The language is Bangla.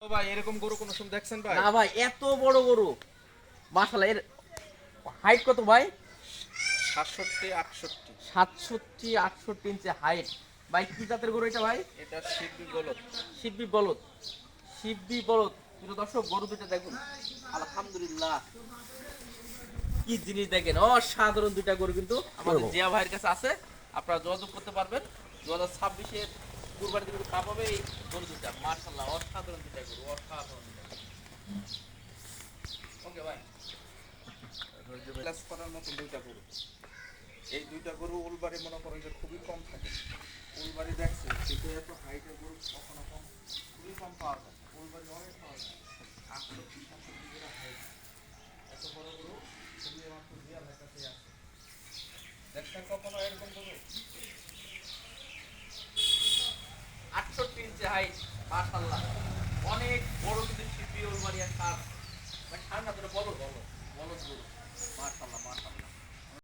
ও ভাই এরকম গরু কোনো সময় দেখছেন ভাই? না ভাই, এত বড় গরু মাশাআল্লাহ। এর হাইট কত ভাই? 67 68। 67 68 ইঞ্চি হাইট। ভাই কি জাতের গরু এটা ভাই? এটা শিবি বলদ। শিববি বলদ। শিববি বলদ। প্রিয় দর্শক, গরু দুটো দেখুন, আলহামদুলিল্লাহ কি জিনিস দেখেন, অসাধারণ দুইটা গরু কিন্তু আমাদের জিয়া ভাইয়ের কাছে আছে। আপনারা যোগাযোগ করতে পারবেন। 2026-এর কুরবানিতে কিন্তু কাপ হবে এই গরু দুটা। মাশাআল্লাহ, অসাধারণ দুইটা গরু, অসাধারণ দুইটা গরু। ওকে ভাই। ক্লাস করার মতো দুইটা গরু। এই দুইটা গরু উলবাড়ি মনে করেন যে খুবই কম থাকে। উলবাড়ি দেখছে কিন্তু এত হাইটের গরু কখনো কম, খুবই কম পাওয়া যায়। উলবাড়ি অনেক পাওয়া যায়, 68 67 করে হাইট। এত বড় গরু খুবই মাত্র জিয়া ভাইয়ের কাছে আছে। দেখছেন কখনো